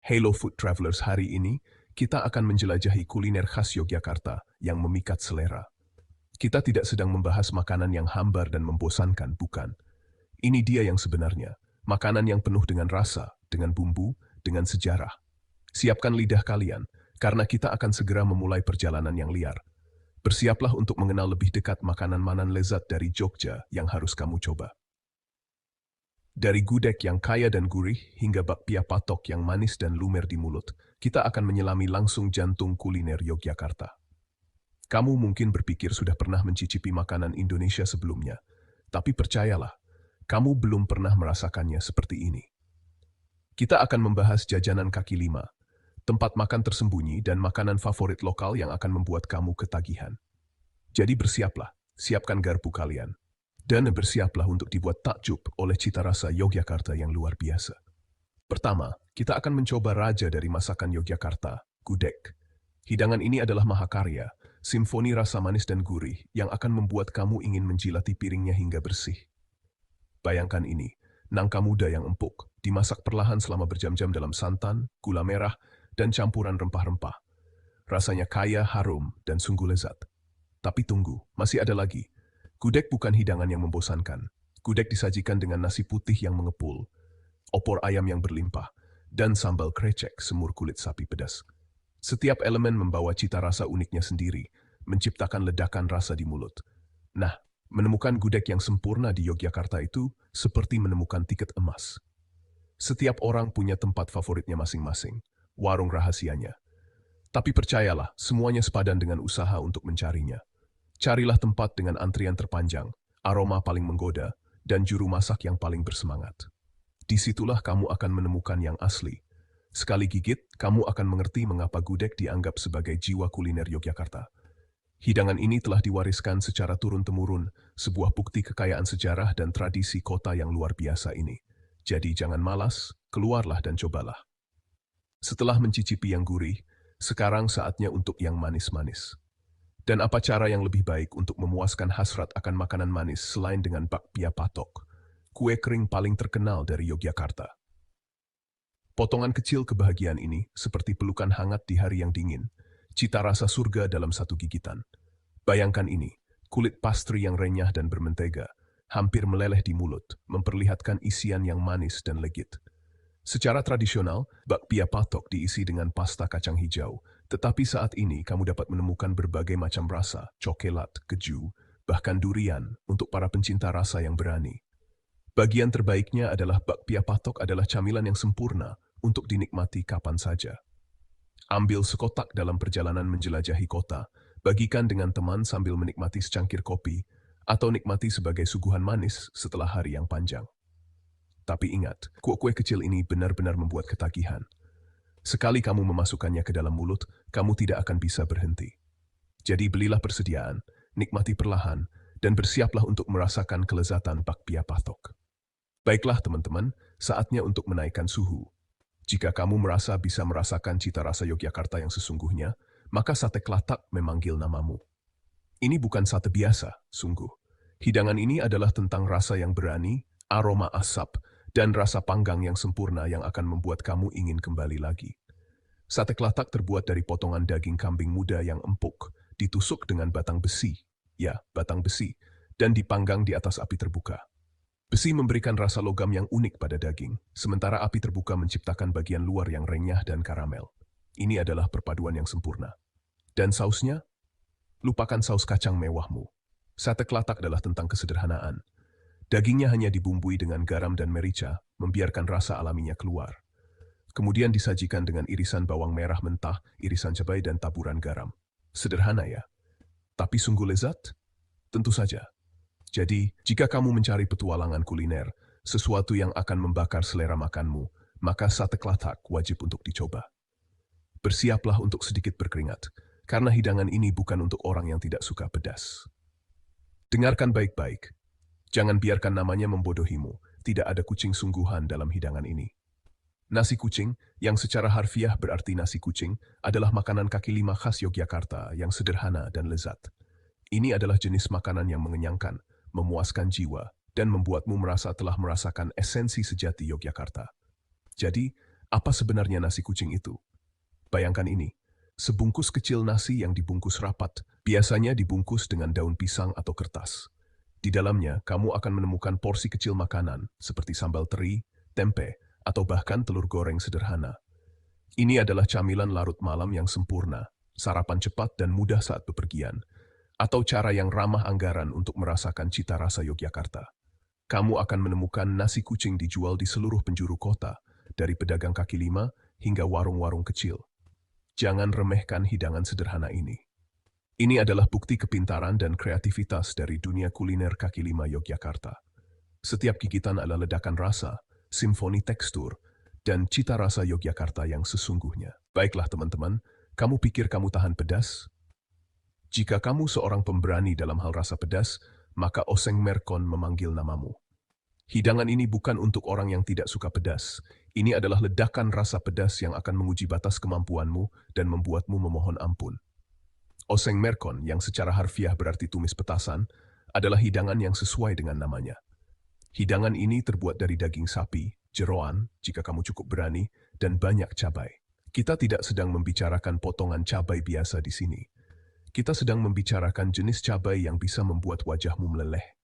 Hello Food Travelers, hari ini kita akan menjelajahi kuliner khas Yogyakarta yang memikat selera. Kita tidak sedang membahas makanan yang hambar dan membosankan, bukan. Ini dia yang sebenarnya, makanan yang penuh dengan rasa, dengan bumbu, dengan sejarah. Siapkan lidah kalian, karena kita akan segera memulai perjalanan yang liar. Bersiaplah untuk mengenal lebih dekat makanan-makanan lezat dari Jogja yang harus kamu coba. Dari gudeg yang kaya dan gurih hingga bakpia patok yang manis dan lumer di mulut, kita akan menyelami langsung jantung kuliner Yogyakarta. Kamu mungkin berpikir sudah pernah mencicipi makanan Indonesia sebelumnya, tapi percayalah, kamu belum pernah merasakannya seperti ini. Kita akan membahas jajanan kaki lima, tempat makan tersembunyi dan makanan favorit lokal yang akan membuat kamu ketagihan. Jadi bersiaplah, siapkan garpu kalian. Dan bersiaplah untuk dibuat takjub oleh cita rasa Yogyakarta yang luar biasa. Pertama, kita akan mencoba raja dari masakan Yogyakarta, gudeg. Hidangan ini adalah mahakarya, simfoni rasa manis dan gurih yang akan membuat kamu ingin menjilati piringnya hingga bersih. Bayangkan ini, nangka muda yang empuk, dimasak perlahan selama berjam-jam dalam santan, gula merah, dan campuran rempah-rempah. Rasanya kaya, harum, dan sungguh lezat. Tapi tunggu, masih ada lagi. Gudeg bukan hidangan yang membosankan. Gudeg disajikan dengan nasi putih yang mengepul, opor ayam yang berlimpah, dan sambal krecek semur kulit sapi pedas. Setiap elemen membawa cita rasa uniknya sendiri, menciptakan ledakan rasa di mulut. Nah, menemukan gudeg yang sempurna di Yogyakarta itu seperti menemukan tiket emas. Setiap orang punya tempat favoritnya masing-masing, warung rahasianya. Tapi percayalah, semuanya sepadan dengan usaha untuk mencarinya. Carilah tempat dengan antrian terpanjang, aroma paling menggoda, dan juru masak yang paling bersemangat. Disitulah kamu akan menemukan yang asli. Sekali gigit, kamu akan mengerti mengapa gudeg dianggap sebagai jiwa kuliner Yogyakarta. Hidangan ini telah diwariskan secara turun-temurun, sebuah bukti kekayaan sejarah dan tradisi kota yang luar biasa ini. Jadi jangan malas, keluarlah dan cobalah. Setelah mencicipi yang gurih, sekarang saatnya untuk yang manis-manis. Dan apa cara yang lebih baik untuk memuaskan hasrat akan makanan manis selain dengan bakpia patok, kue kering paling terkenal dari Yogyakarta. Potongan kecil kebahagiaan ini seperti pelukan hangat di hari yang dingin, cita rasa surga dalam satu gigitan. Bayangkan ini, kulit pastry yang renyah dan bermentega, hampir meleleh di mulut, memperlihatkan isian yang manis dan legit. Secara tradisional, bakpia patok diisi dengan pasta kacang hijau, tetapi saat ini kamu dapat menemukan berbagai macam rasa, coklat, keju, bahkan durian untuk para pencinta rasa yang berani. Bagian terbaiknya adalah bakpia patok adalah camilan yang sempurna untuk dinikmati kapan saja. Ambil sekotak dalam perjalanan menjelajahi kota, bagikan dengan teman sambil menikmati secangkir kopi, atau nikmati sebagai suguhan manis setelah hari yang panjang. Tapi ingat, kue-kue kecil ini benar-benar membuat ketagihan. Sekali kamu memasukkannya ke dalam mulut, kamu tidak akan bisa berhenti. Jadi belilah persediaan, nikmati perlahan, dan bersiaplah untuk merasakan kelezatan bakpia patok. Baiklah teman-teman, saatnya untuk menaikkan suhu. Jika kamu merasa bisa merasakan cita rasa Yogyakarta yang sesungguhnya, maka sate kelatak memanggil namamu. Ini bukan sate biasa, sungguh. Hidangan ini adalah tentang rasa yang berani, aroma asap, dan rasa panggang yang sempurna yang akan membuat kamu ingin kembali lagi. Sate kelatak terbuat dari potongan daging kambing muda yang empuk, ditusuk dengan batang besi, batang besi, dan dipanggang di atas api terbuka. Besi memberikan rasa logam yang unik pada daging, sementara api terbuka menciptakan bagian luar yang renyah dan karamel. Ini adalah perpaduan yang sempurna. Dan sausnya? Lupakan saus kacang mewahmu. Sate kelatak adalah tentang kesederhanaan. Dagingnya hanya dibumbui dengan garam dan merica, membiarkan rasa alaminya keluar. Kemudian disajikan dengan irisan bawang merah mentah, irisan cabai, dan taburan garam. Sederhana ya? Tapi sungguh lezat? Tentu saja. Jadi, jika kamu mencari petualangan kuliner, sesuatu yang akan membakar selera makanmu, maka sate kelatak wajib untuk dicoba. Bersiaplah untuk sedikit berkeringat, karena hidangan ini bukan untuk orang yang tidak suka pedas. Dengarkan baik-baik. Jangan biarkan namanya membodohimu, tidak ada kucing sungguhan dalam hidangan ini. Nasi kucing, yang secara harfiah berarti nasi kucing, adalah makanan kaki lima khas Yogyakarta yang sederhana dan lezat. Ini adalah jenis makanan yang mengenyangkan, memuaskan jiwa, dan membuatmu merasa telah merasakan esensi sejati Yogyakarta. Jadi, Apa sebenarnya nasi kucing itu? Bayangkan ini, sebungkus kecil nasi yang dibungkus rapat, biasanya dibungkus dengan daun pisang atau kertas. Di dalamnya, kamu akan menemukan porsi kecil makanan seperti sambal teri, tempe, atau bahkan telur goreng sederhana. Ini adalah camilan larut malam yang sempurna, sarapan cepat dan mudah saat bepergian, atau cara yang ramah anggaran untuk merasakan cita rasa Yogyakarta. Kamu akan menemukan nasi kucing dijual di seluruh penjuru kota, dari pedagang kaki lima hingga warung-warung kecil. Jangan remehkan hidangan sederhana ini. Ini adalah bukti kepintaran dan kreativitas dari dunia kuliner kaki lima Yogyakarta. Setiap gigitan adalah ledakan rasa, simfoni tekstur, dan cita rasa Yogyakarta yang sesungguhnya. Baiklah teman-teman, kamu pikir kamu tahan pedas? Jika kamu seorang pemberani dalam hal rasa pedas, maka Oseng Merkon memanggil namamu. Hidangan ini bukan untuk orang yang tidak suka pedas. Ini adalah ledakan rasa pedas yang akan menguji batas kemampuanmu dan membuatmu memohon ampun. Oseng Merkon, yang secara harfiah berarti tumis petasan, adalah hidangan yang sesuai dengan namanya. Hidangan ini terbuat dari daging sapi, jeroan, jika kamu cukup berani, dan banyak cabai. Kita tidak sedang membicarakan potongan cabai biasa di sini. Kita sedang membicarakan jenis cabai yang bisa membuat wajahmu meleleh.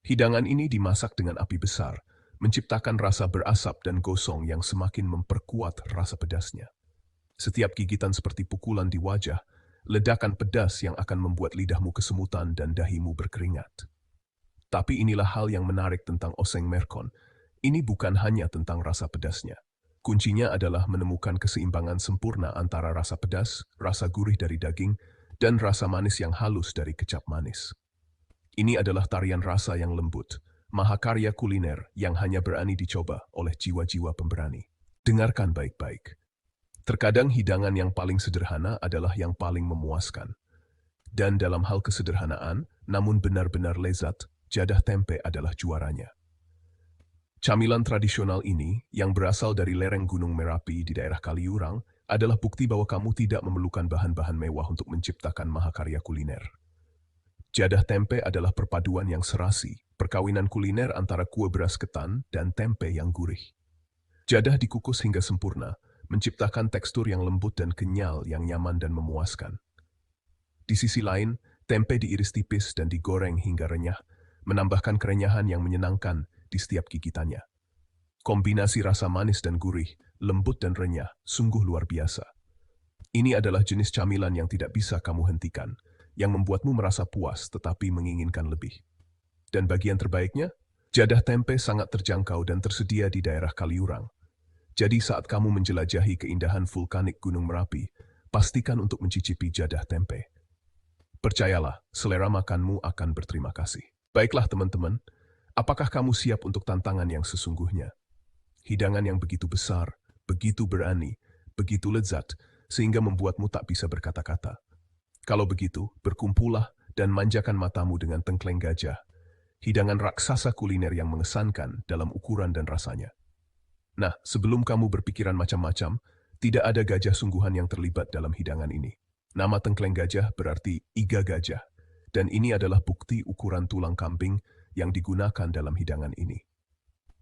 Hidangan ini dimasak dengan api besar, menciptakan rasa berasap dan gosong yang semakin memperkuat rasa pedasnya. Setiap gigitan seperti pukulan di wajah, ledakan pedas yang akan membuat lidahmu kesemutan dan dahimu berkeringat. Tapi inilah hal yang menarik tentang Oseng Merkon. Ini bukan hanya tentang rasa pedasnya. Kuncinya adalah menemukan keseimbangan sempurna antara rasa pedas, rasa gurih dari daging, dan rasa manis yang halus dari kecap manis. Ini adalah tarian rasa yang lembut, mahakarya kuliner yang hanya berani dicoba oleh jiwa-jiwa pemberani. Dengarkan baik-baik. Terkadang hidangan yang paling sederhana adalah yang paling memuaskan. Dan dalam hal kesederhanaan, namun benar-benar lezat, jadah tempe adalah juaranya. Camilan tradisional ini, yang berasal dari lereng Gunung Merapi di daerah Kaliurang, adalah bukti bahwa kamu tidak memerlukan bahan-bahan mewah untuk menciptakan mahakarya kuliner. Jadah tempe adalah perpaduan yang serasi, perkawinan kuliner antara kue beras ketan dan tempe yang gurih. Jadah dikukus hingga sempurna, menciptakan tekstur yang lembut dan kenyal yang nyaman dan memuaskan. Di sisi lain, tempe diiris tipis dan digoreng hingga renyah, menambahkan kerenyahan yang menyenangkan di setiap gigitannya. Kombinasi rasa manis dan gurih, lembut dan renyah, sungguh luar biasa. Ini adalah jenis camilan yang tidak bisa kamu hentikan, yang membuatmu merasa puas tetapi menginginkan lebih. Dan bagian terbaiknya, jadah tempe sangat terjangkau dan tersedia di daerah Kaliurang. Jadi saat kamu menjelajahi keindahan vulkanik Gunung Merapi, pastikan untuk mencicipi jadah tempe. Percayalah, selera makanmu akan berterima kasih. Baiklah teman-teman, apakah kamu siap untuk tantangan yang sesungguhnya? Hidangan yang begitu besar, begitu berani, begitu lezat, sehingga membuatmu tak bisa berkata-kata. Kalau begitu, berkumpullah dan manjakan matamu dengan tengkleng gajah, hidangan raksasa kuliner yang mengesankan dalam ukuran dan rasanya. Nah, sebelum kamu berpikiran macam-macam, tidak ada gajah sungguhan yang terlibat dalam hidangan ini. Nama tengkleng gajah berarti iga gajah, dan ini adalah bukti ukuran tulang kambing yang digunakan dalam hidangan ini.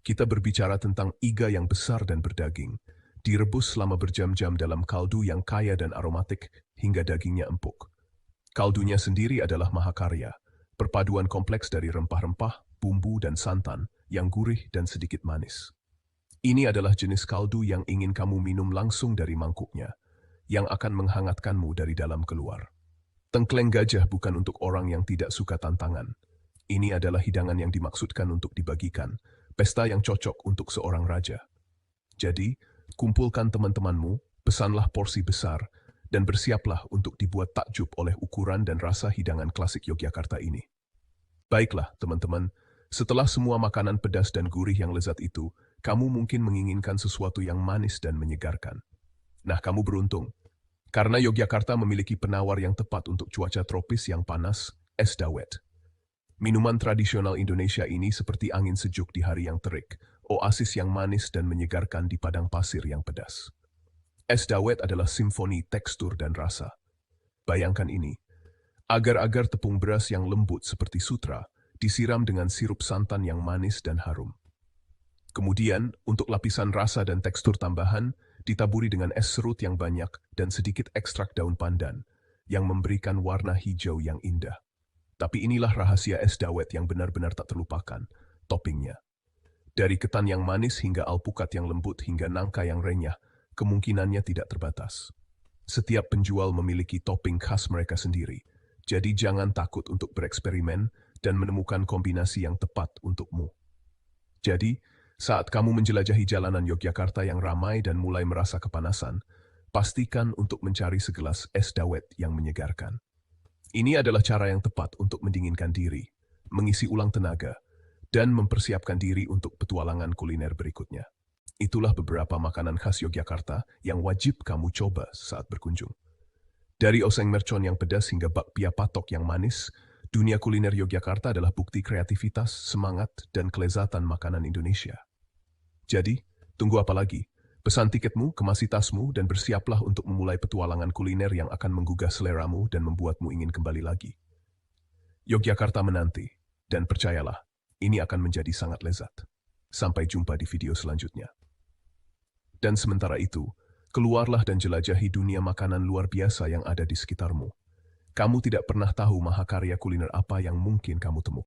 Kita berbicara tentang iga yang besar dan berdaging, direbus selama berjam-jam dalam kaldu yang kaya dan aromatik hingga dagingnya empuk. Kaldunya sendiri adalah mahakarya, perpaduan kompleks dari rempah-rempah, bumbu, dan santan yang gurih dan sedikit manis. Ini adalah jenis kaldu yang ingin kamu minum langsung dari mangkuknya, yang akan menghangatkanmu dari dalam keluar. Tengkleng gajah bukan untuk orang yang tidak suka tantangan. Ini adalah hidangan yang dimaksudkan untuk dibagikan, pesta yang cocok untuk seorang raja. Jadi, kumpulkan teman-temanmu, pesanlah porsi besar, dan bersiaplah untuk dibuat takjub oleh ukuran dan rasa hidangan klasik Yogyakarta ini. Baiklah, teman-teman, setelah semua makanan pedas dan gurih yang lezat itu, kamu mungkin menginginkan sesuatu yang manis dan menyegarkan. Nah, kamu beruntung. Karena Yogyakarta memiliki penawar yang tepat untuk cuaca tropis yang panas, es dawet. Minuman tradisional Indonesia ini seperti angin sejuk di hari yang terik, oasis yang manis dan menyegarkan di padang pasir yang pedas. Es dawet adalah simfoni tekstur dan rasa. Bayangkan ini, agar-agar tepung beras yang lembut seperti sutra, disiram dengan sirup santan yang manis dan harum. Kemudian, untuk lapisan rasa dan tekstur tambahan, ditaburi dengan es serut yang banyak dan sedikit ekstrak daun pandan, yang memberikan warna hijau yang indah. Tapi inilah rahasia es dawet yang benar-benar tak terlupakan, toppingnya. Dari ketan yang manis hingga alpukat yang lembut hingga nangka yang renyah, kemungkinannya tidak terbatas. Setiap penjual memiliki topping khas mereka sendiri, jadi jangan takut untuk bereksperimen dan menemukan kombinasi yang tepat untukmu. Jadi, saat kamu menjelajahi jalanan Yogyakarta yang ramai dan mulai merasa kepanasan, pastikan untuk mencari segelas es dawet yang menyegarkan. Ini adalah cara yang tepat untuk mendinginkan diri, mengisi ulang tenaga, dan mempersiapkan diri untuk petualangan kuliner berikutnya. Itulah beberapa makanan khas Yogyakarta yang wajib kamu coba saat berkunjung. Dari oseng mercon yang pedas hingga bakpia patok yang manis, dunia kuliner Yogyakarta adalah bukti kreativitas, semangat, dan kelezatan makanan Indonesia. Jadi, tunggu apa lagi? Pesan tiketmu, kemasi tasmu, dan bersiaplah untuk memulai petualangan kuliner yang akan menggugah seleramu dan membuatmu ingin kembali lagi. Yogyakarta menanti, dan percayalah, ini akan menjadi sangat lezat. Sampai jumpa di video selanjutnya. Dan sementara itu, keluarlah dan jelajahi dunia makanan luar biasa yang ada di sekitarmu. Kamu tidak pernah tahu mahakarya kuliner apa yang mungkin kamu temukan.